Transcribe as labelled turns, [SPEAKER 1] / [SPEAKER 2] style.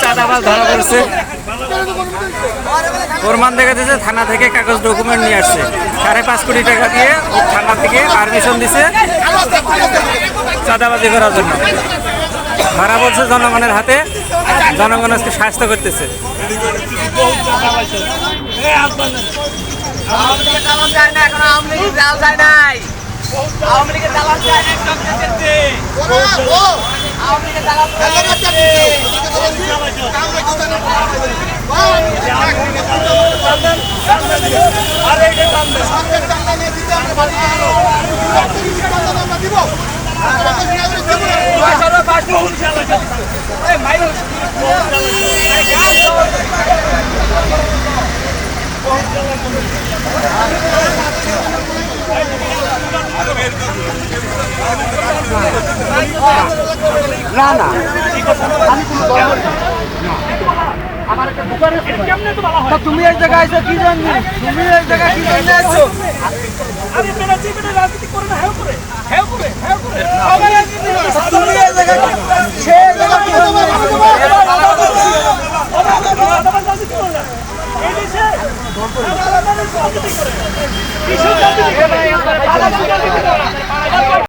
[SPEAKER 1] চাঁদাবাজ ধরা পড়ছে। প্রমাণ দেখা দিয়েছে, থানা থেকে কাগজ ডকুমেন্ট নিয়ে আসছে। 5.5 কোটি টাকা দিয়ে থানা থেকে পারমিশন দিছে চাঁদাবাজি করার জন্য। ধরা পড়ছে জনগণের হাতে, জনগণ আজকে শাস্তি করতেছে। না না তুমি এক জায়গায় আইছো কি জানি, তুমি এক জায়গায় কি জানি আছো। আরে বেটা যে বেটা রাজনীতি করে না, হেও করে সবাই রাজনীতি করে, তুমি এক জায়গায় সে জায়গা কি জানি রাজনীতি করে এই দেশে রাজনীতি করে কিসের রাজনীতি করে।